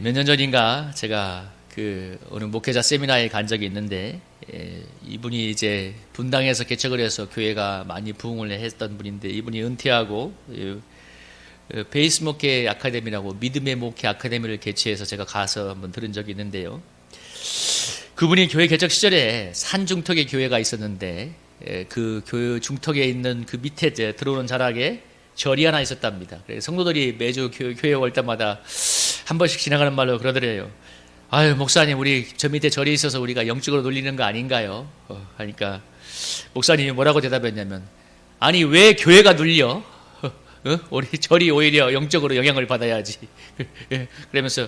몇 년 전인가 제가 어느 목회자 세미나에 간 적이 있는데, 이분이 이제 분당에서 개척을 해서 교회가 많이 부흥을 했던 분인데, 이분이 은퇴하고 베이스 목회 아카데미라고 믿음의 목회 아카데미를 개최해서 제가 가서 한번 들은 적이 있는데요. 그분이 교회 개척 시절에 산중턱에 교회가 있었는데, 그 교회 중턱에 있는 그 밑에 들어오는 자락에 절이 하나 있었답니다. 그래서 성도들이 매주 교회 올 때마다 한 번씩 지나가는 말로 그러더래요. 아유, 목사님, 우리 저 밑에 절이 있어서 우리가 영적으로 놀리는 거 아닌가요? 하니까 목사님이 뭐라고 대답했냐면, 아니, 왜 교회가 눌려? 우리 절이 오히려 영적으로 영향을 받아야지. 그러면서,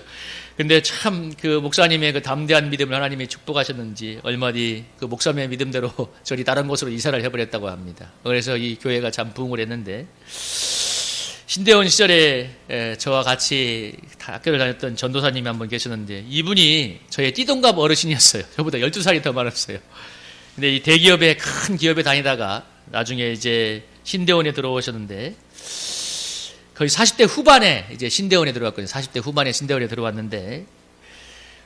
근데 참 그 목사님의 그 담대한 믿음을 하나님이 축복하셨는지 얼마 뒤 그 목사님의 믿음대로 절이 다른 곳으로 이사를 해버렸다고 합니다. 그래서 이 교회가 참 부흥을 했는데, 신대원 시절에 저와 같이 학교를 다녔던 전도사님이 한 분 계셨는데, 이분이 저의 띠동갑 어르신이었어요. 저보다 12살이 더 많았어요. 근데 이 대기업에, 큰 기업에 다니다가 나중에 이제 신대원에 들어오셨는데, 거의 40대 후반에 이제 신대원에 들어왔거든요. 40대 후반에 신대원에 들어왔는데,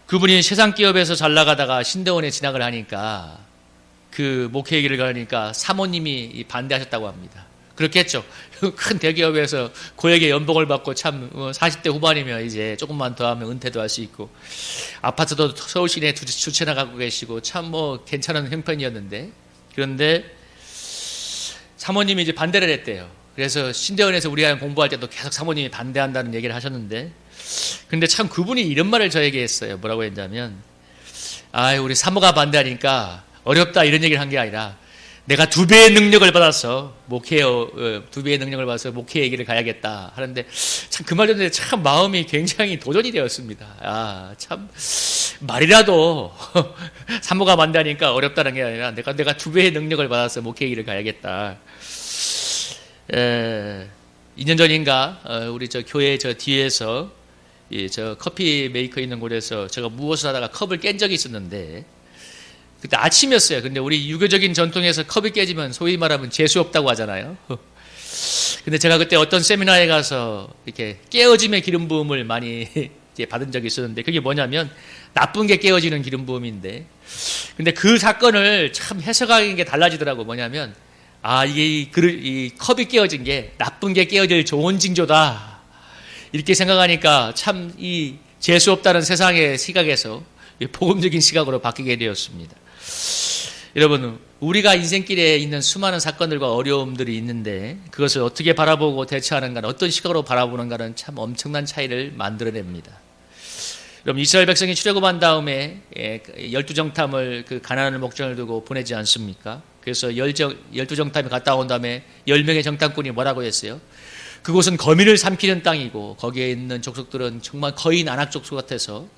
그분이 세상 기업에서 잘 나가다가 신대원에 진학을 하니까, 그 목회 얘기를 가니까 사모님이 반대하셨다고 합니다. 그렇겠죠. 큰 대기업에서 고액의 연봉을 받고 참 40대 후반이면 이제 조금만 더 하면 은퇴도 할 수 있고, 아파트도 서울 시내에 두 채나 갖고 계시고 참 괜찮은 형편이었는데, 그런데 사모님이 이제 반대를 했대요. 그래서 신대원에서 우리가 공부할 때도 계속 사모님이 반대한다는 얘기를 하셨는데, 근데 참 그분이 이런 말을 저에게 했어요. 뭐라고 했냐면, 우리 사모가 반대하니까 어렵다 이런 얘기를 한 게 아니라, 내가 2배의 능력을 받아서 목회 얘기를 가야겠다 하는데, 참 그 말 듣는데 참 마음이 굉장히 도전이 되었습니다. 참 말이라도 사모가 반대하니까 어렵다는 게 아니라 내가 2배의 능력을 받아서 목회 얘기를 가야겠다. 2년 전인가 우리 저 교회 저 뒤에서 저 커피 메이커 있는 곳에서 제가 무엇을 하다가 컵을 깬 적이 있었는데, 그때 아침이었어요. 근데 우리 유교적인 전통에서 컵이 깨지면 소위 말하면 재수 없다고 하잖아요. 근데 제가 그때 어떤 세미나에 가서 이렇게 깨어짐의 기름 부음을 많이 받은 적이 있었는데, 그게 뭐냐면 나쁜 게 깨어지는 기름 부음인데, 근데 그 사건을 참 해석하는 게 달라지더라고. 뭐냐면, 이 컵이 깨어진 게 나쁜 게 깨어질 좋은 징조다, 이렇게 생각하니까 참 이 재수 없다는 세상의 시각에서 복음적인 시각으로 바뀌게 되었습니다. 여러분, 우리가 인생길에 있는 수많은 사건들과 어려움들이 있는데, 그것을 어떻게 바라보고 대처하는가는, 어떤 시각으로 바라보는가는 참 엄청난 차이를 만들어냅니다. 여러분, 이스라엘 백성이 출애굽한 다음에 12정탐을 그 가나안을 목전을 두고 보내지 않습니까? 그래서 12정탐이 갔다 온 다음에 10명의 정탐꾼이 뭐라고 했어요? 그곳은 거민을 삼키는 땅이고 거기에 있는 족속들은 정말 거의 안악 족속 같아서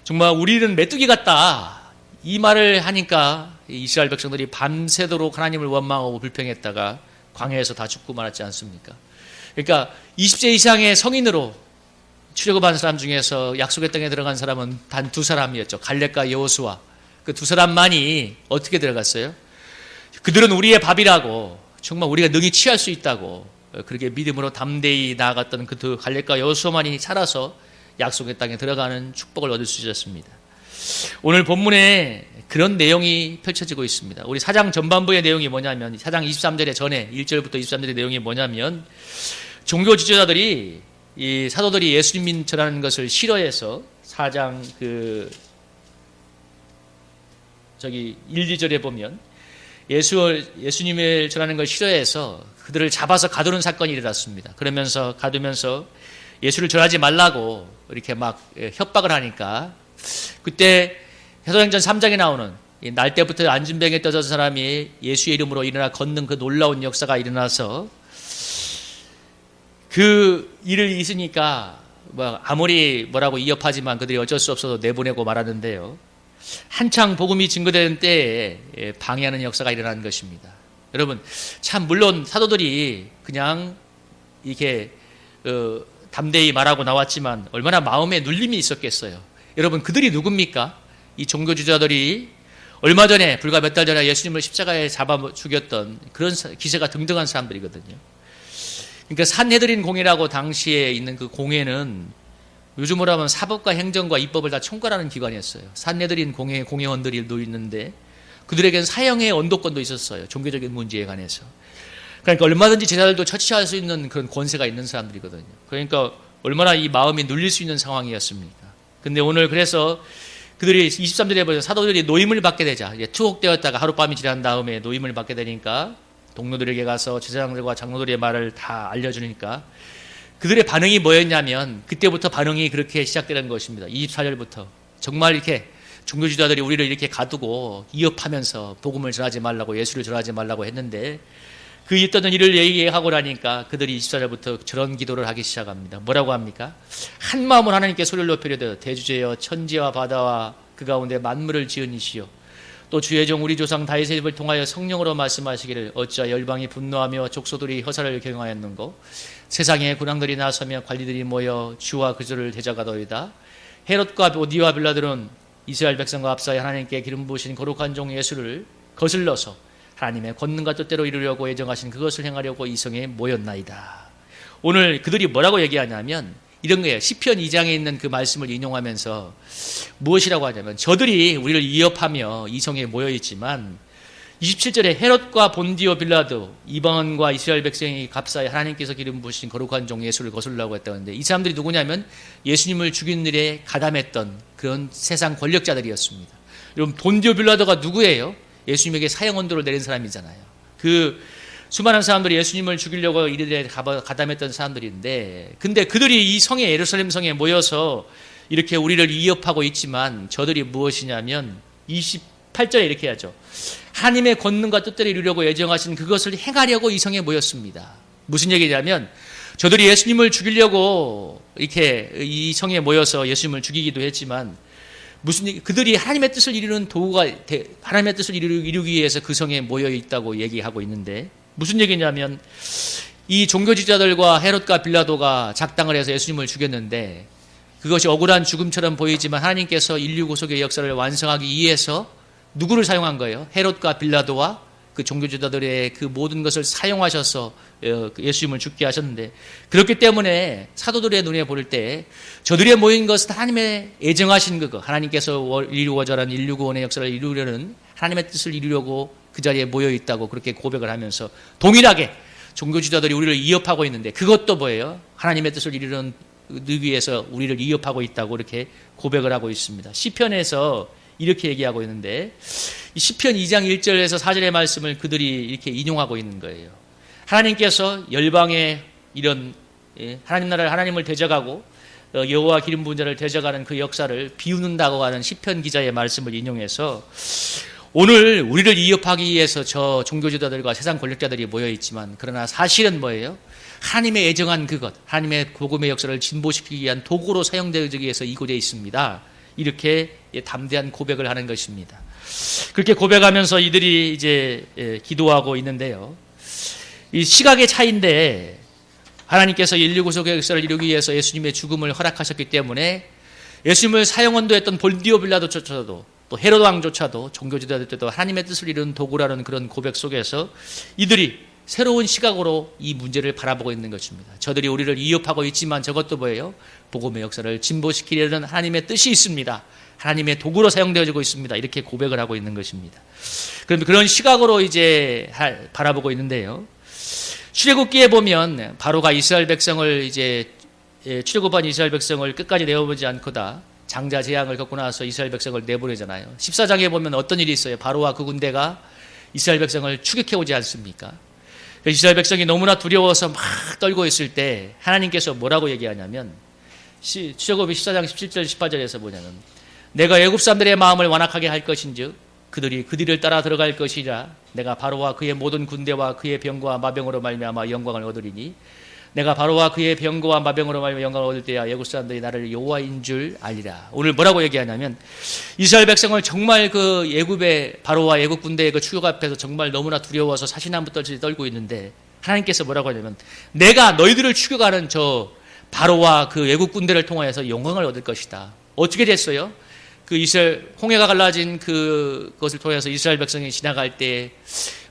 정말 우리는 메뚜기 같다, 이 말을 하니까 이스라엘 백성들이 밤새도록 하나님을 원망하고 불평했다가 광야에서 다 죽고 말았지 않습니까? 그러니까 20세 이상의 성인으로 출애굽한 사람 중에서 약속의 땅에 들어간 사람은 단 2사람이었죠. 갈렙과 여호수아. 그 2사람만이 어떻게 들어갔어요? 그들은 우리의 밥이라고, 정말 우리가 능히 취할 수 있다고 그렇게 믿음으로 담대히 나아갔던 그 갈렙과 여호수아만이 살아서 약속의 땅에 들어가는 축복을 얻을 수 있었습니다. 오늘 본문에 그런 내용이 펼쳐지고 있습니다. 우리 4장 전반부의 내용이 뭐냐면, 4장 23절의 전에 1절부터 23절의 내용이 뭐냐면, 종교 지도자들이 이 사도들이 예수님 전하는 것을 싫어해서 4장 1, 2절에 보면 예수님을 전하는 걸 싫어해서 그들을 잡아서 가두는 사건이 일어났습니다. 그러면서 가두면서 예수를 전하지 말라고 이렇게 막 협박을 하니까, 그때 사도행전 3장에 나오는 날 때부터 안진병에 떠졌던 사람이 예수의 이름으로 일어나 걷는 그 놀라운 역사가 일어나서, 그 일을 있으니까 아무리 뭐라고 이협하지만 그들이 어쩔 수 없어서 내보내고 말았는데요. 한창 복음이 증거되는 때에 방해하는 역사가 일어난 것입니다. 여러분, 참 물론 사도들이 그냥 이렇게 담대히 말하고 나왔지만 얼마나 마음에 눌림이 있었겠어요. 여러분, 그들이 누굽니까? 이 종교주자들이 얼마 전에, 불과 몇 달 전에 예수님을 십자가에 잡아 죽였던 그런 기세가 등등한 사람들이거든요. 그러니까 산헤드린 공회라고 당시에 있는 그 공회는 요즘으로 하면 사법과 행정과 입법을 다 총괄하는 기관이었어요. 산헤드린 공회원들도 있는데 그들에게는 사형의 언도권도 있었어요. 종교적인 문제에 관해서. 그러니까 얼마든지 제자들도 처치할 수 있는 그런 권세가 있는 사람들이거든요. 그러니까 얼마나 이 마음이 눌릴 수 있는 상황이었습니까? 근데 오늘 그래서 그들이 23절에 보면 사도들이 노임을 받게 되자, 투옥되었다가 하룻밤이 지난 다음에 노임을 받게 되니까 동료들에게 가서 제사장들과 장로들의 말을 다 알려주니까 그들의 반응이 뭐였냐면 그때부터 반응이 그렇게 시작되는 것입니다. 24절부터 정말 이렇게 종교 지도자들이 우리를 이렇게 가두고 위협하면서 복음을 전하지 말라고, 예수를 전하지 말라고 했는데 그 있던 일을 얘기하고 나니까 그들이 24절부터 저런 기도를 하기 시작합니다. 뭐라고 합니까? 한 마음으로 하나님께 소리를 높이려되 대주제여 천지와 바다와 그 가운데 만물을 지은 이시여 또 주의 종 우리 조상 다윗의 입을 통하여 성령으로 말씀하시기를 어찌하여 열방이 분노하며 족속들이 허사를 경영하였는고 세상에 군왕들이 나서며 관리들이 모여 주와 그들을 대적하더이다. 헤롯과 오디와 빌라들은 이스라엘 백성과 앞서여 하나님께 기름 부으신 거룩한 종 예수를 거슬러서 하나님의 권능과 뜻대로 이루려고 예정하신 그것을 행하려고 이 성에 모였나이다. 오늘 그들이 뭐라고 얘기하냐면 이런 거예요. 시편 2장에 있는 그 말씀을 인용하면서 무엇이라고 하냐면 저들이 우리를 위협하며 이 성에 모여있지만 27절에 헤롯과 본디오 빌라도 이방원과 이스라엘 백성이 값싸여 하나님께서 기름 부으신 거룩한 종 예수를 거슬라고 했다는데 이 사람들이 누구냐면 예수님을 죽인 일에 가담했던 그런 세상 권력자들이었습니다. 여러분 본디오 빌라도가 누구예요? 예수님에게 사형 언도를 내린 사람이잖아요. 그 수많은 사람들이 예수님을 죽이려고 이들에 가담했던 사람들인데 근데 그들이 이 성에 예루살렘 성에 모여서 이렇게 우리를 위협하고 있지만 저들이 무엇이냐면 28절에 이렇게 하죠. 하나님의 권능과 뜻대로 이루려고 예정하신 그것을 행하려고 이 성에 모였습니다. 무슨 얘기냐면 저들이 예수님을 죽이려고 이렇게 이 성에 모여서 예수님을 죽이기도 했지만 그들이 하나님의 뜻을 이루는 도구가 하나님의 뜻을 이루기 위해서 그 성에 모여 있다고 얘기하고 있는데 무슨 얘기냐면 이 종교지자들과 헤롯과 빌라도가 작당을 해서 예수님을 죽였는데 그것이 억울한 죽음처럼 보이지만 하나님께서 인류 구속의 역사를 완성하기 위해서 누구를 사용한 거예요? 헤롯과 빌라도와 그 종교지도자들의 그 모든 것을 사용하셔서 예수님을 죽게 하셨는데 그렇기 때문에 사도들의 눈에 볼 때 저들의 모인 것은 하나님의 예정하신 그거 하나님께서 이루어져라 인류 구원의 역사를 이루려는 하나님의 뜻을 이루려고 그 자리에 모여 있다고 그렇게 고백을 하면서 동일하게 종교지도자들이 우리를 위협하고 있는데 그것도 뭐예요? 하나님의 뜻을 이루는 위해서 우리를 위협하고 있다고 이렇게 고백을 하고 있습니다. 시편에서 이렇게 얘기하고 있는데 이 시편 2장 1절에서 4절의 말씀을 그들이 이렇게 인용하고 있는 거예요. 하나님께서 열방의 이런 하나님 나라를 하나님을 대적하고 여호와 기름 부은 자를 대적하는 그 역사를 비웃는다고 하는 시편 기자의 말씀을 인용해서 오늘 우리를 위협하기 위해서 저 종교지도자들과 세상 권력자들이 모여 있지만 그러나 사실은 뭐예요? 하나님의 예정한 그것, 하나님의 복음의 역사를 진보시키기 위한 도구로 사용되기 위해서 이곳에 있습니다. 이렇게 담대한 고백을 하는 것입니다. 그렇게 고백하면서 이들이 이제 기도하고 있는데요. 이 시각의 차이인데 하나님께서 인류 구속의 역사를 이루기 위해서 예수님의 죽음을 허락하셨기 때문에 예수님을 사형 언도했던 본디오 빌라도조차도 또 헤롯 왕조차도 종교지도자들도 하나님의 뜻을 이루는 도구라는 그런 고백 속에서 이들이 새로운 시각으로 이 문제를 바라보고 있는 것입니다. 저들이 우리를 위협하고 있지만 저것도 뭐예요? 복음의 역사를 진보시키려는 하나님의 뜻이 있습니다. 하나님의 도구로 사용되어지고 있습니다. 이렇게 고백을 하고 있는 것입니다. 그런데 그런 시각으로 이제 바라보고 있는데요. 출애굽기에 보면 바로가 이스라엘 백성을 이제 출애굽한 이스라엘 백성을 끝까지 내어보지 않고다 장자 재앙을 겪고 나서 이스라엘 백성을 내보내잖아요. 14장에 보면 어떤 일이 있어요? 바로와 그 군대가 이스라엘 백성을 추격해 오지 않습니까? 이스라엘 백성이 너무나 두려워서 막 떨고 있을 때 하나님께서 뭐라고 얘기하냐면 출애굽기 14장 17절 18절에서 뭐냐면 내가 애굽 사람들의 마음을 완악하게 할 것인즉 그들이 그 뒤를 따라 들어갈 것이라 내가 바로와 그의 모든 군대와 그의 병거와 마병으로 말미암아 영광을 얻으리니 내가 바로와 그의 병거와 마병으로 말미암아 영광을 얻을 때야 애굽 사람들이 나를 여호와인 줄 알리라. 오늘 뭐라고 얘기하냐면 이스라엘 백성을 정말 그 애굽의 바로와 애굽 군대의 그 추격 앞에서 정말 너무나 두려워서 사시나무부터 떨고 있는데 하나님께서 뭐라고 하냐면 내가 너희들을 추격하는 저 바로와 그 애굽 군대를 통하여서 영광을 얻을 것이다. 어떻게 됐어요? 그 이스라엘 홍해가 갈라진 그것을 통해서 이스라엘 백성이 지나갈 때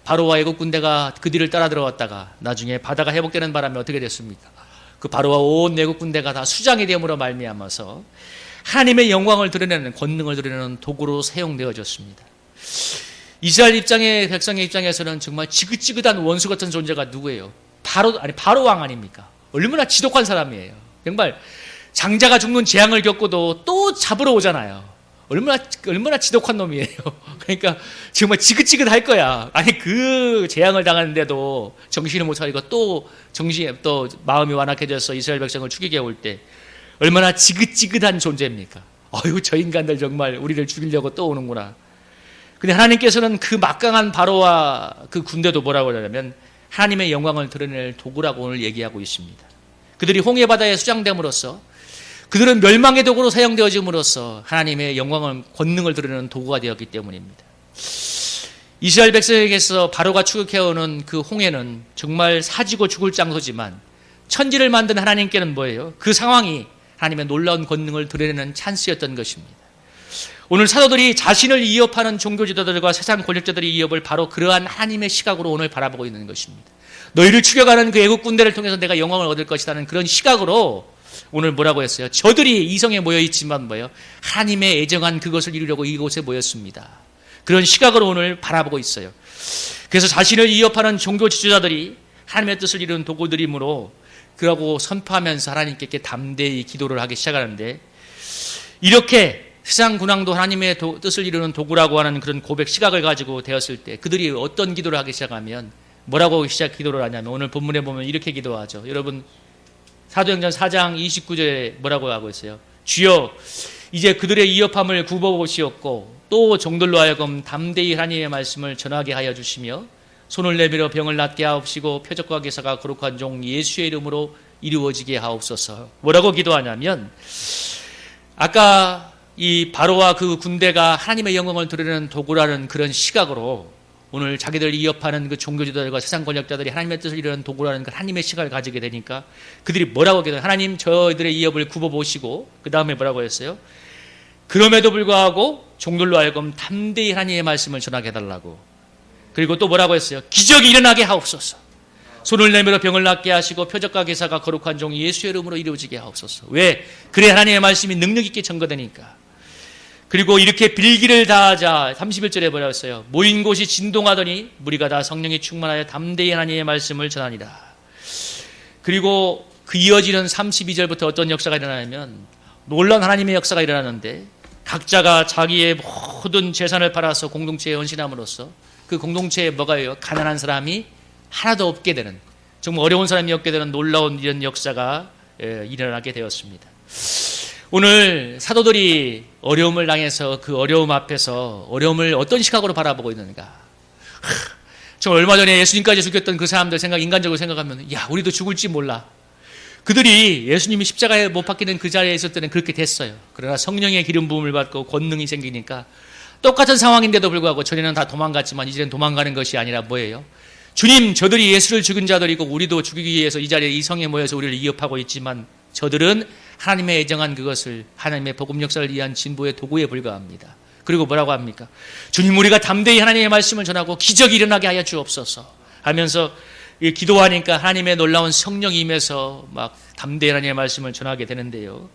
바로와 애국 군대가 그 뒤를 따라 들어왔다가 나중에 바다가 회복되는 바람에 어떻게 됐습니까? 그 바로와 온 애국 군대가 다 수장이 됨으로 말미암아서 하나님의 영광을 드러내는, 권능을 드러내는 도구로 사용되어졌습니다. 이스라엘 백성의 입장에서는 정말 지긋지긋한 원수 같은 존재가 누구예요? 바로 왕 아닙니까? 얼마나 지독한 사람이에요. 정말 장자가 죽는 재앙을 겪고도 또 잡으러 오잖아요. 얼마나 지독한 놈이에요. 그러니까 정말 지긋지긋할 거야. 아니 그 재앙을 당하는데도 정신을 못 차리고 또 마음이 완악해져서 이스라엘 백성을 죽이게 올 때 얼마나 지긋지긋한 존재입니까? 어휴, 저 인간들 정말 우리를 죽이려고 또 오는구나. 근데 하나님께서는 그 막강한 바로와 그 군대도 뭐라고 하냐면 하나님의 영광을 드러낼 도구라고 오늘 얘기하고 있습니다. 그들이 홍해바다에 수장됨으로써, 그들은 멸망의 도구로 사용되어짐으로써 하나님의 영광을, 권능을 드러내는 도구가 되었기 때문입니다. 이스라엘 백성에게서 바로가 추격해오는 그 홍해는 정말 사지고 죽을 장소지만 천지를 만든 하나님께는 뭐예요? 그 상황이 하나님의 놀라운 권능을 드러내는 찬스였던 것입니다. 오늘 사도들이 자신을 이업하는 종교 지도자들과 세상 권력자들의 이업을 바로 그러한 하나님의 시각으로 오늘 바라보고 있는 것입니다. 너희를 추격하는 그 애국 군대를 통해서 내가 영광을 얻을 것이라는 그런 시각으로 오늘 뭐라고 했어요? 저들이 이성에 모여있지만 뭐예요? 하나님의 애정한 그것을 이루려고 이곳에 모였습니다. 그런 시각으로 오늘 바라보고 있어요. 그래서 자신을 이업하는 종교 지도자들이 하나님의 뜻을 이루는 도구들이므로 그러고 선포하면서 하나님께 담대히 기도를 하기 시작하는데, 이렇게 세상 군왕도 하나님의 뜻을 이루는 도구라고 하는 그런 고백 시각을 가지고 되었을 때 그들이 어떤 기도를 하기 시작하면 뭐라고 기도를 하냐면 오늘 본문에 보면 이렇게 기도하죠. 여러분 사도행전 4장 29절에 뭐라고 하고 있어요? 주여 이제 그들의 이업함을 굽어보시옵고 또 종들로 하여금 담대히 하나님의 말씀을 전하게 하여 주시며 손을 내밀어 병을 낫게 하옵시고 표적과 기사가 거룩한 종 예수의 이름으로 이루어지게 하옵소서. 뭐라고 기도하냐면 아까 이 바로와 그 군대가 하나님의 영광을 드러내는 도구라는 그런 시각으로 오늘 자기들 이업하는 그 종교지도자들과 세상 권력자들이 하나님의 뜻을 이루는 도구라는 그 하나님의 시각을 가지게 되니까 그들이 뭐라고 기도해요? 하나님 저희들의 이업을 굽어보시고 그 다음에 뭐라고 했어요? 그럼에도 불구하고 종들로 하여금 담대히 하나님의 말씀을 전하게 해달라고. 그리고 또 뭐라고 했어요? 기적이 일어나게 하옵소서. 손을 내밀어 병을 낫게 하시고 표적과 기사가 거룩한 종 예수의 이름으로 이루어지게 하옵소서. 왜? 그래 하나님의 말씀이 능력 있게 전거되니까. 그리고 이렇게 빌기를 다하자 31절에 뭐라고 했어요? 모인 곳이 진동하더니 무리가 다 성령이 충만하여 담대히 하나님의 말씀을 전하니라. 그리고 그 이어지는 32절부터 어떤 역사가 일어나냐면 놀라운 하나님의 역사가 일어나는데 각자가 자기의 모든 재산을 팔아서 공동체에 헌신함으로써 그 공동체에 뭐가요? 가난한 사람이 하나도 없게 되는, 정말 어려운 사람이 없게 되는 놀라운 이런 역사가 일어나게 되었습니다. 오늘 사도들이 어려움을 당해서 그 어려움 앞에서 어려움을 어떤 시각으로 바라보고 있는가? 저 얼마 전에 예수님까지 죽였던 그 사람들 인간적으로 생각하면 야 우리도 죽을지 몰라. 그들이 예수님이 십자가에 못 박히는 그 자리에 있을 때는 그렇게 됐어요. 그러나 성령의 기름 부음을 받고 권능이 생기니까 똑같은 상황인데도 불구하고 전에는 다 도망갔지만 이제는 도망가는 것이 아니라 뭐예요? 주님 저들이 예수를 죽인 자들이고 우리도 죽이기 위해서 이 자리에 이 성에 모여서 우리를 이업하고 있지만 저들은 하나님의 애정한 그것을 하나님의 복음 역사를 위한 진보의 도구에 불과합니다. 그리고 뭐라고 합니까? 주님 우리가 담대히 하나님의 말씀을 전하고 기적이 일어나게 하여 주옵소서 하면서 기도하니까 하나님의 놀라운 성령이 임해서 막 담대히 하나님의 말씀을 전하게 되는데요.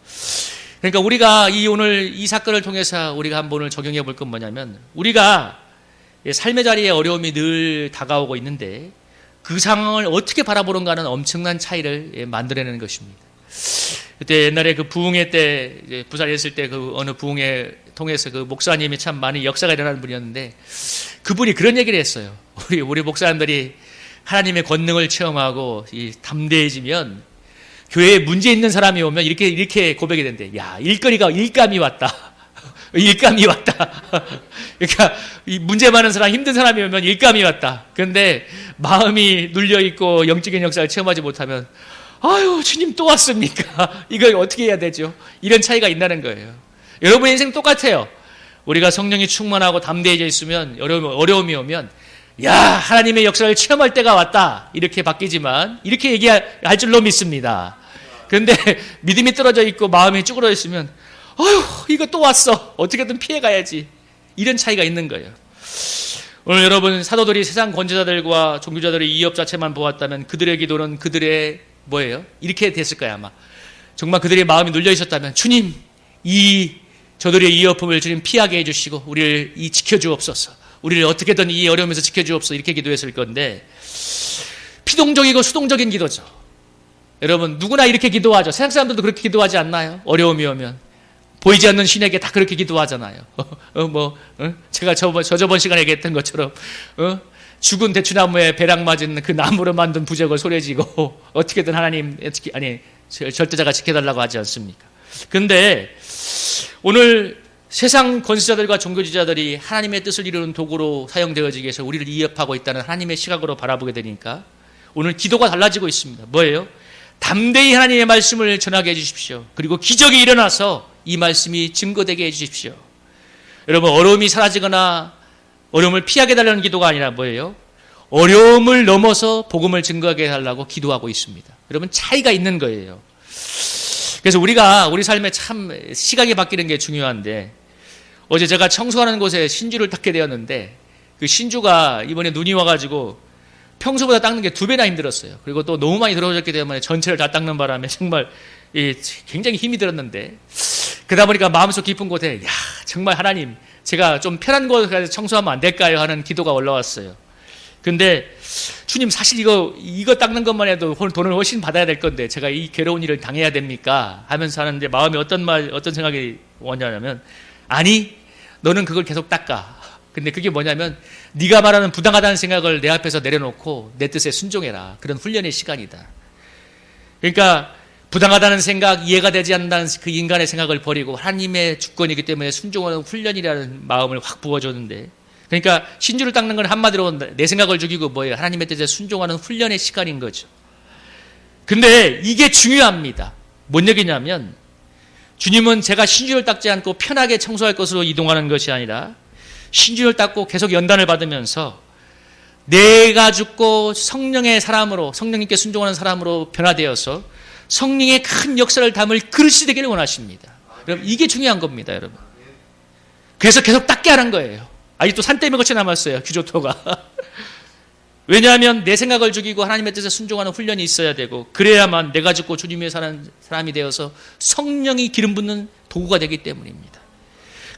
그러니까 우리가 오늘 이 사건을 통해서 우리가 한번 오늘 적용해 볼 건 뭐냐면 우리가 삶의 자리에 어려움이 늘 다가오고 있는데 그 상황을 어떻게 바라보는가는 엄청난 차이를 만들어내는 것입니다. 그때 옛날에 그 부흥회 때 부산에 있을 때 그 어느 부흥회 통해서 그 목사님이 참 많이 역사가 일어나는 분이었는데 그분이 그런 얘기를 했어요. 우리 목사님들이 하나님의 권능을 체험하고 담대해지면 교회에 문제 있는 사람이 오면 이렇게 고백이 된대. 야, 일감이 왔다. 일감이 왔다. 그러니까 이 문제 많은 사람, 힘든 사람이 오면 일감이 왔다. 그런데 마음이 눌려 있고 영적인 역사를 체험하지 못하면 아유, 주님 또 왔습니까? 이걸 어떻게 해야 되죠? 이런 차이가 있다는 거예요. 여러분의 인생 똑같아요. 우리가 성령이 충만하고 담대해져 있으면 어려움이 오면 야, 하나님의 역사를 체험할 때가 왔다. 이렇게 바뀌지만 이렇게 얘기할 줄로 믿습니다. 그런데 믿음이 떨어져 있고 마음이 쭈그러져 있으면 어휴, 이거 또 왔어. 어떻게든 피해가야지. 이런 차이가 있는 거예요. 오늘 여러분 사도들이 세상 권세자들과 종교자들의 이업 자체만 보았다면 그들의 기도는 그들의 뭐예요? 이렇게 됐을 거야 아마. 정말 그들의 마음이 눌려 있었다면 주님 저들의 이어품을 주님 피하게 해주시고 우리를 지켜주옵소서. 우리를 어떻게든 이 어려움에서 지켜주옵소서 이렇게 기도했을 건데 피동적이고 수동적인 기도죠. 여러분 누구나 이렇게 기도하죠. 세상 사람들도 그렇게 기도하지 않나요? 어려움이 오면 보이지 않는 신에게 다 그렇게 기도하잖아요. 제가 저번 시간에 얘기했던 것처럼 죽은 대추나무에 배락 맞은 그 나무로 만든 부적을 소리지고 어떻게든 하나님 절대자가 지켜달라고 하지 않습니까? 근데 오늘 세상 권세자들과 종교지자들이 하나님의 뜻을 이루는 도구로 사용되어지기 위해서 우리를 이협하고 있다는 하나님의 시각으로 바라보게 되니까 오늘 기도가 달라지고 있습니다. 뭐예요? 담대히 하나님의 말씀을 전하게 해주십시오. 그리고 기적이 일어나서 이 말씀이 증거되게 해주십시오. 여러분 어려움이 사라지거나 어려움을 피하게 달라는 기도가 아니라 뭐예요? 어려움을 넘어서 복음을 증거하게 해달라고 기도하고 있습니다. 여러분 차이가 있는 거예요. 그래서 우리가 우리 삶에 참 시각이 바뀌는 게 중요한데 어제 제가 청소하는 곳에 신주를 닦게 되었는데 그 신주가 이번에 눈이 와가지고 평소보다 닦는 게 2배나 힘들었어요. 그리고 또 너무 많이 들어오셨기 때문에 전체를 다 닦는 바람에 정말 굉장히 힘이 들었는데 그러다 보니까 마음속 깊은 곳에 정말 하나님 제가 좀 편한 곳에 청소하면 안 될까요? 하는 기도가 올라왔어요. 근데 주님 사실 이거 닦는 것만 해도 돈을 훨씬 받아야 될 건데 제가 이 괴로운 일을 당해야 됩니까? 하면서 하는데 마음에 어떤 생각이 오냐면 아니 너는 그걸 계속 닦아. 근데 그게 뭐냐면 네가 말하는 부당하다는 생각을 내 앞에서 내려놓고 내 뜻에 순종해라. 그런 훈련의 시간이다. 그러니까 부당하다는 생각, 이해가 되지 않는다는 그 인간의 생각을 버리고 하나님의 주권이기 때문에 순종하는 훈련이라는 마음을 확 부어줬는데 그러니까 신주를 닦는 건 한마디로 내 생각을 죽이고 뭐예요? 하나님의 뜻에 순종하는 훈련의 시간인 거죠. 근데 이게 중요합니다. 뭔 얘기냐면 주님은 제가 신주를 닦지 않고 편하게 청소할 것으로 이동하는 것이 아니라 신주를 닦고 계속 연단을 받으면서 내가 죽고 성령의 사람으로 성령님께 순종하는 사람으로 변화되어서 성령의 큰 역사를 담을 그릇이 되기를 원하십니다. 여러분 이게 중요한 겁니다. 여러분. 그래서 계속 닦게 하는 거예요. 아직도 산더미 거쳐 남았어요. 규조토가. 왜냐하면 내 생각을 죽이고 하나님의 뜻에 순종하는 훈련이 있어야 되고 그래야만 내가 죽고 주님의 사는 사람이 되어서 성령이 기름 붓는 도구가 되기 때문입니다.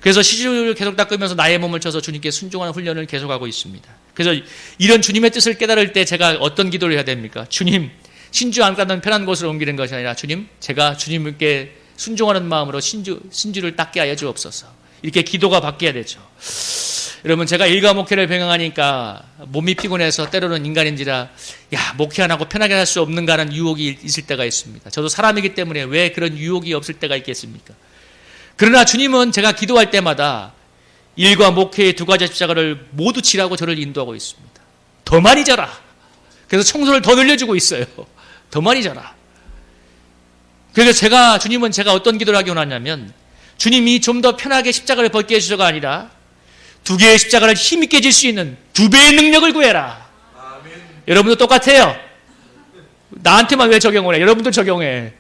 그래서 시주를 계속 닦으면서 나의 몸을 쳐서 주님께 순종하는 훈련을 계속하고 있습니다. 그래서 이런 주님의 뜻을 깨달을 때 제가 어떤 기도를 해야 됩니까? 주님, 신주 안 닦는 편한 곳으로 옮기는 것이 아니라 주님, 제가 주님께 순종하는 마음으로 신주를 닦게 하여 주옵소서. 이렇게 기도가 바뀌어야 되죠. 여러분 제가 일과 목회를 병행하니까 몸이 피곤해서 때로는 인간인지라 목회 안 하고 편하게 할 수 없는가 하는 유혹이 있을 때가 있습니다. 저도 사람이기 때문에 왜 그런 유혹이 없을 때가 있겠습니까? 그러나 주님은 제가 기도할 때마다 일과 목회의 2가지 십자가를 모두 지라고 저를 인도하고 있습니다. 더 많이 져라. 그래서 청소를 더 늘려주고 있어요. 더 많이 져라. 그래서 주님은 제가 어떤 기도를 하기 원하냐면 주님이 좀 더 편하게 십자가를 벗게 해주셔가 아니라 2개의 십자가를 힘있게 질 수 있는 2배의 능력을 구해라. 아멘. 여러분도 똑같아요. 나한테만 왜 적용을 해? 여러분도 적용해.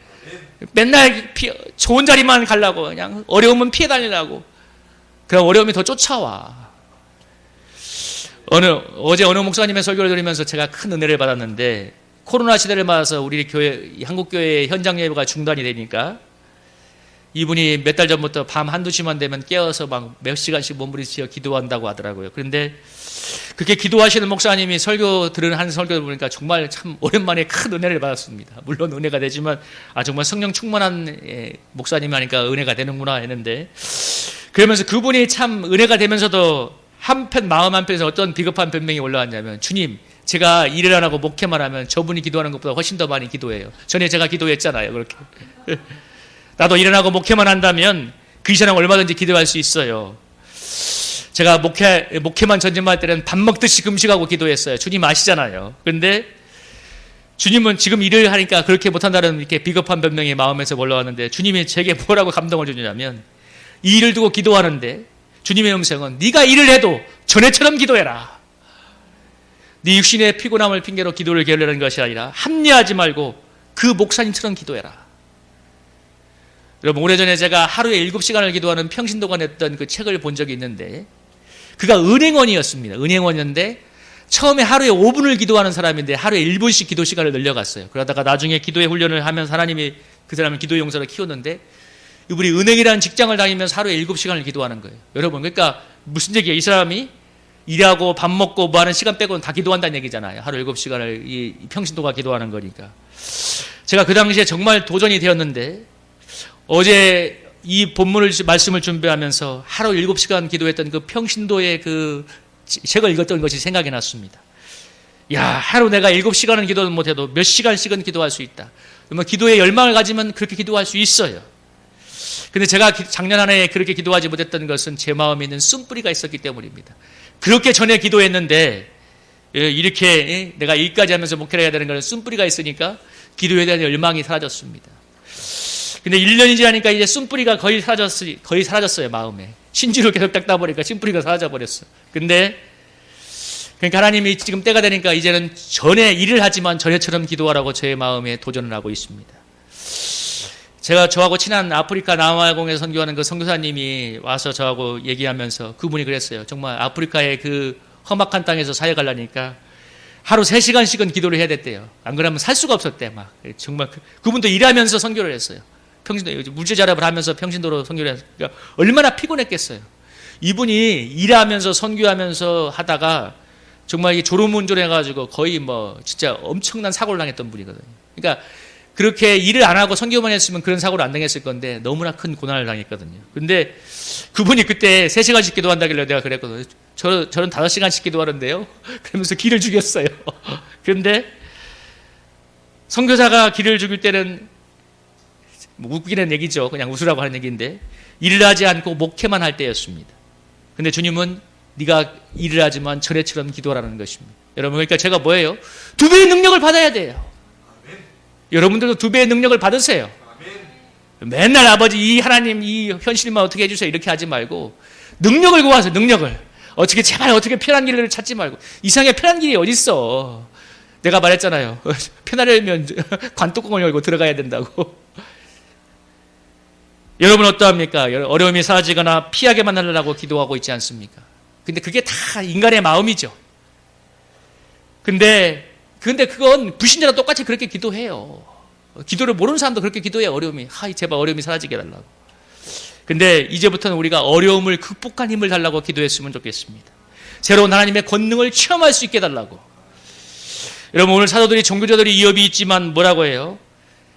맨날 좋은 자리만 가려고 그냥 어려움은 피해 다니려고. 그럼 어려움이 더 쫓아와. 어제 어느 목사님의 설교를 들으면서 제가 큰 은혜를 받았는데 코로나 시대를 맞아서 우리 교회 한국교회 현장 예배가 중단이 되니까 이분이 몇 달 전부터 밤 1-2시만 되면 깨어서 막 몇 시간씩 몸부림치며 기도한다고 하더라고요. 그런데 그렇게 기도하시는 목사님이 한 설교를 보니까 정말 참 오랜만에 큰 은혜를 받았습니다. 물론 은혜가 되지만 정말 성령 충만한 목사님이 하니까 은혜가 되는구나 했는데 그러면서 그분이 참 은혜가 되면서도 한편 마음 한편에서 어떤 비겁한 변명이 올라왔냐면 주님 제가 일을 안 하고 목회만 하면 저분이 기도하는 것보다 훨씬 더 많이 기도해요. 전에 제가 기도했잖아요. 그렇게. 나도 일어나고 목회만 한다면 그 이상 얼마든지 기도할 수 있어요. 제가 목회만 전진할 때는 밥 먹듯이 금식하고 기도했어요. 주님 아시잖아요. 그런데 주님은 지금 일을 하니까 그렇게 못한다는 이렇게 비겁한 변명이 마음에서 올라왔는데 주님이 제게 뭐라고 감동을 주냐면 이 일을 두고 기도하는데 주님의 음성은 네가 일을 해도 전에처럼 기도해라. 네 육신의 피곤함을 핑계로 기도를 게으르는 것이 아니라 합리하지 말고 그 목사님처럼 기도해라. 여러분 오래전에 제가 하루에 7시간을 기도하는 평신도가 냈던 그 책을 본 적이 있는데 그가 은행원이었습니다. 은행원이었는데 처음에 하루에 5분을 기도하는 사람인데 하루에 1분씩 기도 시간을 늘려갔어요. 그러다가 나중에 기도의 훈련을 하면서 하나님이 그 사람을 기도 용사로 키웠는데 이분이 은행이라는 직장을 다니면서 하루에 7시간을 기도하는 거예요. 여러분, 그러니까 무슨 얘기예요? 이 사람이 일하고 밥 먹고 뭐 하는 시간 빼고는 다 기도한다는 얘기잖아요. 하루 7시간을 이 평신도가 기도하는 거니까. 제가 그 당시에 정말 도전이 되었는데 어제 이 본문을 말씀을 준비하면서 하루 7시간 기도했던 그 평신도의 그 책을 읽었던 것이 생각이 났습니다. 야, 하루 내가 7시간은 기도를 못해도 몇 시간씩은 기도할 수 있다. 그러면 기도에 열망을 가지면 그렇게 기도할 수 있어요. 근데 제가 작년 한 해에 그렇게 기도하지 못했던 것은 제 마음에 있는 쓴뿌리가 있었기 때문입니다. 그렇게 전에 기도했는데 이렇게 내가 일까지 하면서 목회를 해야 되는 것은 쓴뿌리가 있으니까 기도에 대한 열망이 사라졌습니다. 근데 1년이 지나니까 이제 쓴뿌리가 거의 사라졌어요, 마음에. 신지를 계속 닦다 보니까 쓴뿌리가 사라져버렸어요. 근데 그러니까 하나님이 지금 때가 되니까 이제는 전에 일을 하지만 전에처럼 기도하라고 저의 마음에 도전을 하고 있습니다. 제가 저하고 친한 아프리카 남아공에서 선교하는 그 선교사님이 와서 저하고 얘기하면서 그분이 그랬어요. 정말 아프리카의 그 험악한 땅에서 사역하려니까 하루 3시간씩은 기도를 해야 됐대요. 안 그러면 살 수가 없었대. 막 정말 그분도 일하면서 선교를 했어요. 평신도 물질 자랍을 하면서 평신도로 선교를 했어요. 그러니까 얼마나 피곤했겠어요. 이분이 일하면서 선교하면서 하다가 정말 이게 졸음운전해가지고 거의 뭐 진짜 엄청난 사고를 당했던 분이거든요. 그러니까 그렇게 일을 안 하고 선교만 했으면 그런 사고를 안 당했을 건데 너무나 큰 고난을 당했거든요. 근데 그분이 그때 3시간씩 기도한다길래 내가 그랬거든요. 저는 5시간씩 기도하는데요. 그러면서 기를 죽였어요. 그런데 선교사가 기를 죽일 때는 뭐 웃기는 얘기죠. 그냥 웃으라고 하는 얘기인데 일을 하지 않고 목회만 할 때였습니다. 근데 주님은 네가 일을 하지만 전에처럼 기도하라는 것입니다. 여러분, 그러니까 제가 뭐예요? 2배의 능력을 받아야 돼요. 여러분들도 2배의 능력을 받으세요. 맨날 아버지 이 하나님 이 현실만 어떻게 해주세요 이렇게 하지 말고 능력을 구하세요. 능력을 어떻게 제발 어떻게 편한 길을 찾지 말고. 이상하게 편한 길이 어딨어. 내가 말했잖아요. 편하려면 관뚜껑을 열고 들어가야 된다고. 여러분 어떠합니까? 어려움이 사라지거나 피하게 만나려고 기도하고 있지 않습니까? 근데 그게 다 인간의 마음이죠. 근데 그건 불신자도 똑같이 그렇게 기도해요. 기도를 모르는 사람도 그렇게 기도해요. 어려움이. 제발 어려움이 사라지게 해달라고. 근데 이제부터는 우리가 어려움을 극복한 힘을 달라고 기도했으면 좋겠습니다. 새로운 하나님의 권능을 체험할 수 있게 해달라고. 여러분, 오늘 사도들이 종교자들이 이업이 있지만 뭐라고 해요?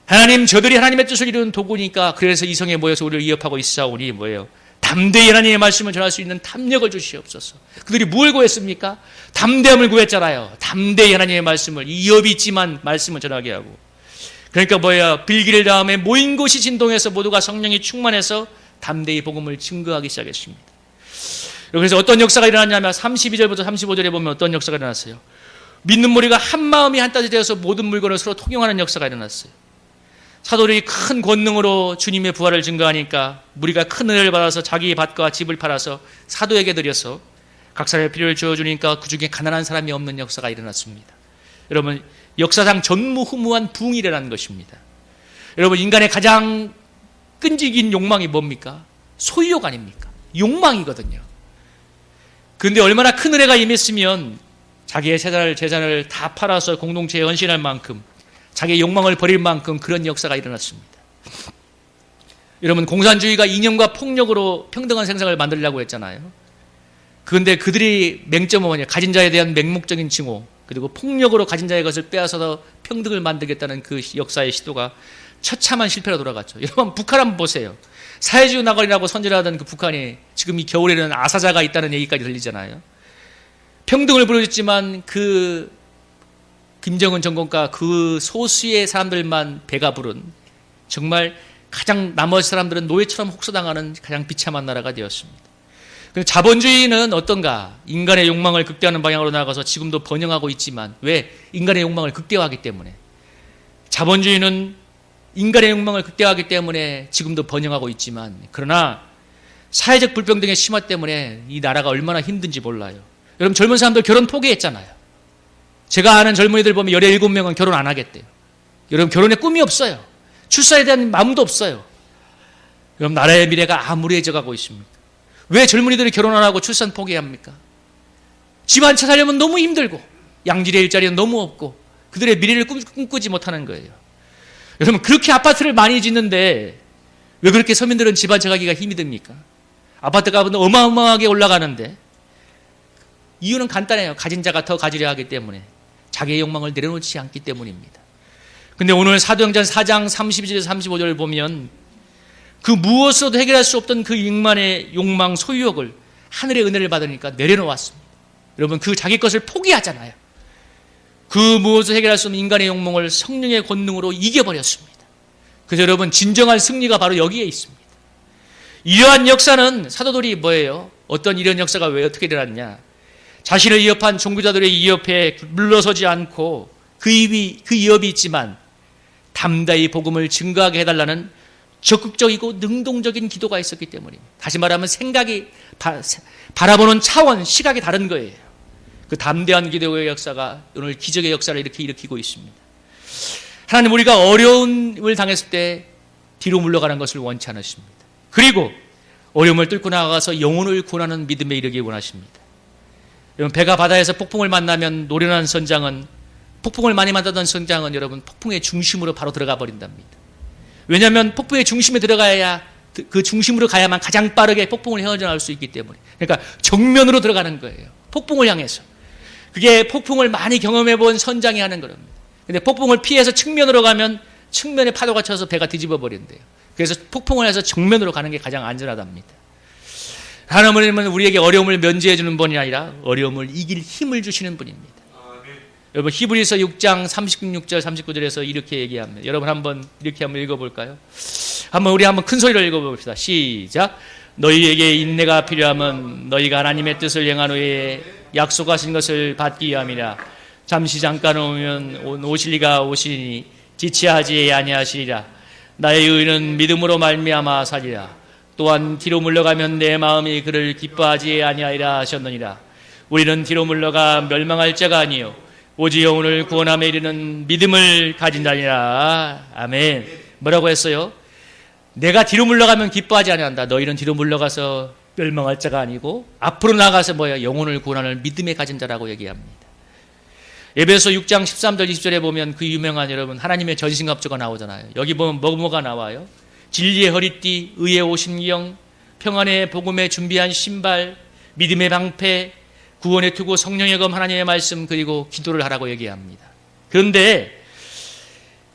하나님, 저들이 하나님의 뜻을 이루는 도구니까 그래서 이성에 모여서 우리를 이업하고 있사오니 뭐예요? 담대히 하나님의 말씀을 전할 수 있는 탐력을 주시옵소서. 그들이 무엇을 구했습니까? 담대함을 구했잖아요. 담대히 하나님의 말씀을, 이업이 있지만 말씀을 전하게 하고. 그러니까 뭐예요? 빌기를 다음에 모인 곳이 진동해서 모두가 성령이 충만해서 담대히 복음을 증거하기 시작했습니다. 그래서 어떤 역사가 일어났냐면 32절부터 35절에 보면 어떤 역사가 일어났어요? 믿는 무리가 한 마음이 한따지 되어서 모든 물건을 서로 통용하는 역사가 일어났어요. 사도들이 큰 권능으로 주님의 부활을 증거하니까 무리가 큰 은혜를 받아서 자기 밭과 집을 팔아서 사도에게 드려서 각 사람의 필요를 주어주니까 그 중에 가난한 사람이 없는 역사가 일어났습니다. 여러분, 역사상 전무후무한 부흥이 일어난 것입니다. 여러분, 인간의 가장 끈질긴 욕망이 뭡니까? 소유욕 아닙니까? 욕망이거든요. 그런데 얼마나 큰 은혜가 임했으면 자기의 재산을 다 팔아서 공동체에 헌신할 만큼 자기의 욕망을 버릴 만큼 그런 역사가 일어났습니다. 여러분, 공산주의가 이념과 폭력으로 평등한 세상을 만들려고 했잖아요. 그런데 그들이 맹점은 뭐냐? 가진 자에 대한 맹목적인 징후, 그리고 폭력으로 가진 자의 것을 빼앗아서 평등을 만들겠다는 그 역사의 시도가 처참한 실패로 돌아갔죠. 여러분, 북한 한번 보세요. 사회주의 나라라고 선전하던 그 북한이 지금 이 겨울에는 아사자가 있다는 얘기까지 들리잖아요. 평등을 부르짖지만 그 김정은 정권과 그 소수의 사람들만 배가 부른 정말 가장 나머지 사람들은 노예처럼 혹사당하는 가장 비참한 나라가 되었습니다. 자본주의는 어떤가? 인간의 욕망을 극대화하는 방향으로 나아가서 지금도 번영하고 있지만 왜? 인간의 욕망을 극대화하기 때문에. 자본주의는 인간의 욕망을 극대화하기 때문에 지금도 번영하고 있지만 그러나 사회적 불평등의 심화 때문에 이 나라가 얼마나 힘든지 몰라요. 여러분, 젊은 사람들 결혼 포기했잖아요. 제가 아는 젊은이들 보면 17명은 결혼 안 하겠대요. 여러분, 결혼에 꿈이 없어요. 출산에 대한 마음도 없어요. 여러분, 나라의 미래가 암울해져 가고 있습니다. 왜 젊은이들이 결혼 안 하고 출산 포기합니까? 집 한 채 살려면 너무 힘들고 양질의 일자리는 너무 없고 그들의 미래를 꿈꾸지 못하는 거예요. 여러분, 그렇게 아파트를 많이 짓는데 왜 그렇게 서민들은 집 한 채 가기가 힘이 듭니까? 아파트 값은 어마어마하게 올라가는데 이유는 간단해요. 가진 자가 더 가지려 하기 때문에, 자기의 욕망을 내려놓지 않기 때문입니다. 근데 오늘 사도행전 4장 32절에서 35절을 보면 그 무엇으로도 해결할 수 없던 그 인간의 욕망, 소유욕을 하늘의 은혜를 받으니까 내려놓았습니다. 여러분, 그 자기 것을 포기하잖아요. 그 무엇을 해결할 수 없는 인간의 욕망을 성령의 권능으로 이겨버렸습니다. 그래서 여러분, 진정한 승리가 바로 여기에 있습니다. 이러한 역사는 사도들이 뭐예요? 어떤 이런 역사가 왜 어떻게 일어났냐? 자신을 위협한 종교자들의 위협에 물러서지 않고 그 위협이 있지만 담대히 복음을 증거하게 해달라는 적극적이고 능동적인 기도가 있었기 때문입니다. 다시 말하면 생각이 바라보는 차원, 시각이 다른 거예요. 그 담대한 기도의 역사가 오늘 기적의 역사를 이렇게 일으키고 있습니다. 하나님, 우리가 어려움을 당했을 때 뒤로 물러가는 것을 원치 않으십니다. 그리고 어려움을 뚫고 나가서 영혼을 구원하는 믿음에 이르기 원하십니다. 여러분, 배가 바다에서 폭풍을 만나면 노련한 선장은, 폭풍을 많이 만나던 선장은 여러분 폭풍의 중심으로 바로 들어가 버린답니다. 왜냐하면 폭풍의 중심에 들어가야, 그 중심으로 가야만 가장 빠르게 폭풍을 헤어나올 수 있기 때문에. 그러니까 정면으로 들어가는 거예요. 폭풍을 향해서. 그게 폭풍을 많이 경험해 본 선장이 하는 겁니다. 근데 폭풍을 피해서 측면으로 가면 측면에 파도가 쳐서 배가 뒤집어 버린대요. 그래서 폭풍을 해서 정면으로 가는 게 가장 안전하답니다. 하나님은 우리에게 어려움을 면제해 주는 분이 아니라 어려움을 이길 힘을 주시는 분입니다. 여러분, 히브리서 6장 36절 39절에서 이렇게 얘기합니다. 여러분, 이렇게 한번 읽어볼까요? 우리 한번 큰 소리로 읽어봅시다. 시작. 너희에게 인내가 필요하면 너희가 하나님의 뜻을 행한 후에 약속하신 것을 받기 위함이라. 잠시 잠깐 오면 오실 이가 오시니 지체하지 아니하시리라. 나의 의는 믿음으로 말미암아 살리라. 또한 뒤로 물러가면 내 마음이 그를 기뻐하지 아니하리라 하셨느니라. 우리는 뒤로 물러가 멸망할 자가 아니요 오직 영혼을 구원함에 이르는 믿음을 가진다니라. 아멘. 뭐라고 했어요? 내가 뒤로 물러가면 기뻐하지 아니한다. 너희는 뒤로 물러가서 멸망할 자가 아니고 앞으로 나가서 영혼을 구원하는 믿음에 가진 자라고 얘기합니다. 에베소 6장 13절 20절에 보면 그 유명한 여러분 하나님의 전신갑주가 나오잖아요. 여기 보면 뭐가 나와요? 진리의 허리띠, 의의 오심경, 평안의 복음에 준비한 신발, 믿음의 방패, 구원의 투구, 성령의 검, 하나님의 말씀, 그리고 기도를 하라고 얘기합니다. 그런데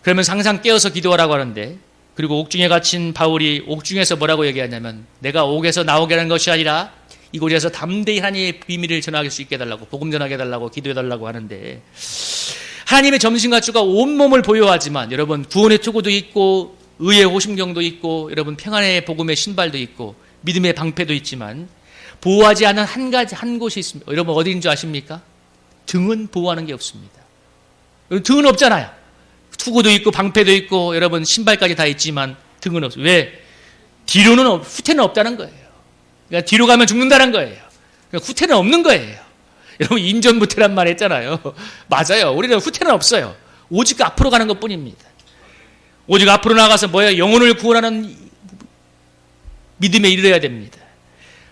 그러면 항상 깨어서 기도하라고 하는데, 그리고 옥중에 갇힌 바울이 옥중에서 뭐라고 얘기하냐면 내가 옥에서 나오게 하는 것이 아니라 이곳에서 담대히 하나님의 비밀을 전하게 수 있게 해달라고, 복음 전하게 해달라고 기도해달라고 하는데, 하나님의 점심가주가 온몸을 보유하지만 여러분 구원의 투구도 있고 의의 호심경도 있고 여러분 평안의 복음의 신발도 있고 믿음의 방패도 있지만 보호하지 않은 한 곳이 있습니다. 여러분 어디인 줄 아십니까? 등은 보호하는 게 없습니다. 등은 없잖아요. 투구도 있고 방패도 있고 여러분 신발까지 다 있지만 등은 없어요. 왜? 후퇴는 없다는 거예요. 그러니까 뒤로 가면 죽는다는 거예요. 그러니까 후퇴는 없는 거예요. 여러분 인전무퇴란 말 했잖아요. 맞아요. 우리는 후퇴는 없어요. 오직 앞으로 가는 것뿐입니다. 오직 앞으로 나가서 영혼을 구원하는 믿음에 이르러야 됩니다.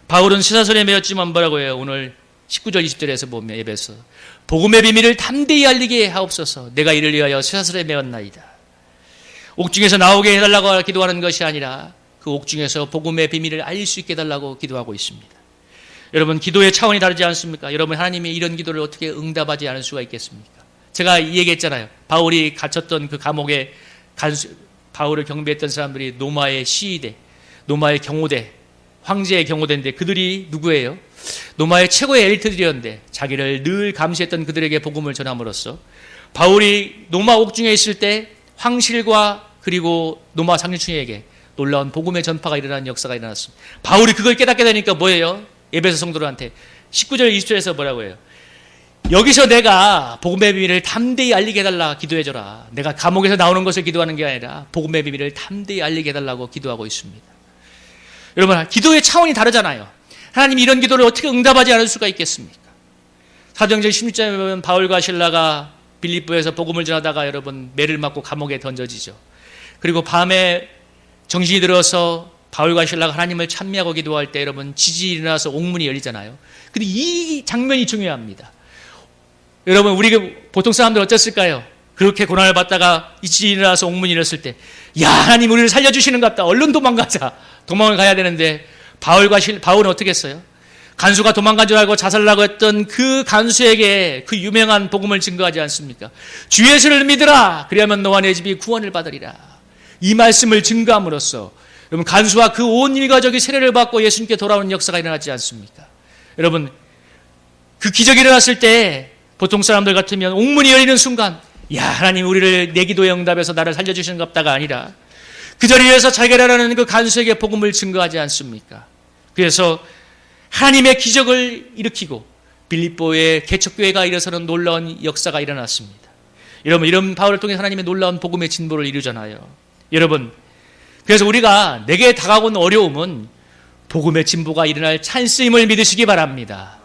바울은 시사선에 매였지만 뭐라고 해요? 오늘 19절 20절에서 보면 에베소 복음의 비밀을 담대히 알리게 하옵소서. 내가 이를 위하여 시사선에 매었나이다. 옥중에서 나오게 해달라고 기도하는 것이 아니라 그 옥중에서 복음의 비밀을 알릴 수 있게 해달라고 기도하고 있습니다. 여러분 기도의 차원이 다르지 않습니까? 여러분 하나님이 이런 기도를 어떻게 응답하지 않을 수가 있겠습니까? 제가 얘기했잖아요. 바울이 갇혔던 그 감옥에 바울을 경배했던 사람들이 노마의 시위대, 노마의 경호대, 황제의 경호대인데 그들이 누구예요? 노마의 최고의 엘리트들이었는데 자기를 늘 감시했던 그들에게 복음을 전함으로써 바울이 노마 옥중에 있을 때 황실과 그리고 노마 상류층에게 놀라운 복음의 전파가 일어나는 역사가 일어났습니다. 바울이 그걸 깨닫게 되니까 뭐예요? 에베소 성도들한테 19절 20절에서 뭐라고 해요? 여기서 내가 복음의 비밀을 담대히 알리게 해달라 기도해줘라. 내가 감옥에서 나오는 것을 기도하는 게 아니라 복음의 비밀을 담대히 알리게 해달라고 기도하고 있습니다. 여러분 기도의 차원이 다르잖아요. 하나님이 이런 기도를 어떻게 응답하지 않을 수가 있겠습니까? 사도행전 16장에 보면 바울과 실라가 빌립보에서 복음을 전하다가 여러분 매를 맞고 감옥에 던져지죠. 그리고 밤에 정신이 들어서 바울과 신라가 하나님을 찬미하고 기도할 때 여러분 지진이 일어나서 옥문이 열리잖아요. 근데 이 장면이 중요합니다. 여러분 우리 보통 사람들 어땠을까요? 그렇게 고난을 받다가 이 지진이 일어나서 옥문이 열렸을 때 야 하나님 우리를 살려주시는 것 같다. 얼른 도망가자. 도망을 가야 되는데 바울은 어떻게 했어요? 간수가 도망간 줄 알고 자살하려고 했던 그 간수에게 그 유명한 복음을 증거하지 않습니까? 주 예수를 믿으라. 그리하면 너와 내 집이 구원을 받으리라. 이 말씀을 증거함으로써 여러분 간수와 그 온 일가족이 세례를 받고 예수님께 돌아오는 역사가 일어나지 않습니까? 여러분 그 기적이 일어났을 때 보통 사람들 같으면 옥문이 열리는 순간 야 하나님 우리를 내 기도에 응답해서 나를 살려주시는 것 같다가 아니라 그 자리에서 자기라는 그 간수에게 복음을 증거하지 않습니까? 그래서 하나님의 기적을 일으키고 빌립보의 개척교회가 일어서는 놀라운 역사가 일어났습니다. 여러분 이런 바울을 통해 하나님의 놀라운 복음의 진보를 이루잖아요. 여러분 그래서 우리가 내게 다가온 어려움은 복음의 진보가 일어날 찬스임을 믿으시기 바랍니다.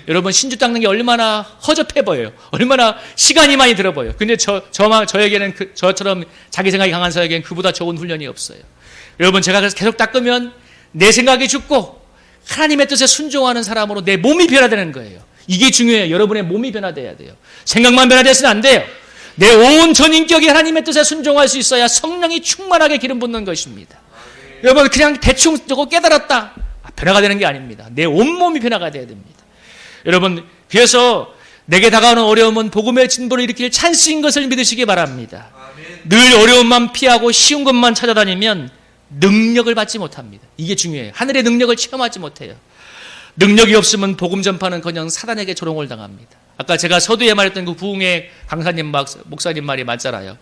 여러분 신주 닦는 게 얼마나 허접해 보여요. 얼마나 시간이 많이 들어 보여요. 근데 저에게는 저처럼 자기 생각이 강한 사람에게는 그보다 좋은 훈련이 없어요. 여러분 제가 그래서 계속 닦으면 내 생각이 죽고 하나님의 뜻에 순종하는 사람으로 내 몸이 변화되는 거예요. 이게 중요해요. 여러분의 몸이 변화돼야 돼요. 생각만 변화돼서는 안 돼요. 내 온 전인격이 하나님의 뜻에 순종할 수 있어야 성령이 충만하게 기름 붓는 것입니다. 여러분 그냥 대충 저거 깨달았다. 변화가 되는 게 아닙니다. 내 온몸이 변화가 돼야 됩니다. 여러분 그래서 내게 다가오는 어려움은 복음의 진보를 일으킬 찬스인 것을 믿으시기 바랍니다. 늘 어려움만 피하고 쉬운 것만 찾아다니면 능력을 받지 못합니다. 이게 중요해요. 하늘의 능력을 체험하지 못해요. 능력이 없으면 복음 전파는커녕 사단에게 조롱을 당합니다. 아까 제가 서두에 말했던 그 부흥의 강사님 목사님 말이 맞잖아요.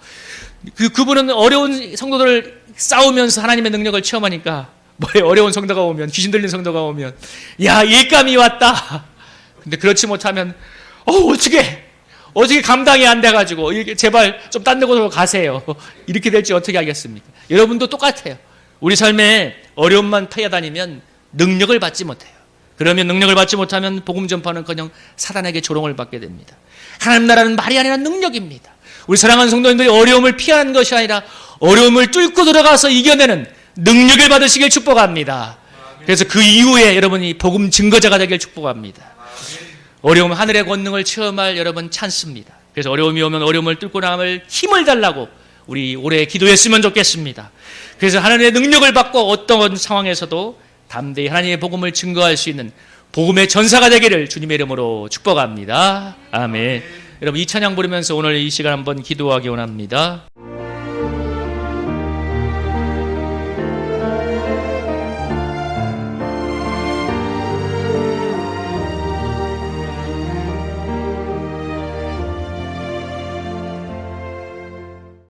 그분은 어려운 성도들을 싸우면서 하나님의 능력을 체험하니까 뭐에 어려운 성도가 오면 귀신 들린 성도가 오면 야 일감이 왔다. 근데 그렇지 못하면 어떻게 감당이 안 돼가지고 제발 좀 딴 데로 가세요. 이렇게 될지 어떻게 하겠습니까? 여러분도 똑같아요. 우리 삶에 어려움만 피해다니면 능력을 받지 못해요. 그러면 능력을 받지 못하면 복음 전파는커녕 사단에게 조롱을 받게 됩니다. 하나님 나라는 말이 아니라 능력입니다. 우리 사랑하는 성도님들이 어려움을 피하는 것이 아니라 어려움을 뚫고 들어가서 이겨내는 능력을 받으시길 축복합니다. 그래서 그 이후에 여러분이 복음 증거자가 되길 축복합니다. 어려움 하늘의 권능을 체험할 여러분 찬스입니다. 그래서 어려움이 오면 어려움을 뚫고 나갈 힘을 달라고 우리 올해 기도했으면 좋겠습니다. 그래서 하나님의 능력을 받고 어떤 상황에서도 담대히 하나님의 복음을 증거할 수 있는 복음의 전사가 되기를 주님의 이름으로 축복합니다. 아멘. 여러분 이 찬양 부르면서 오늘 이 시간 한번 기도하기 원합니다.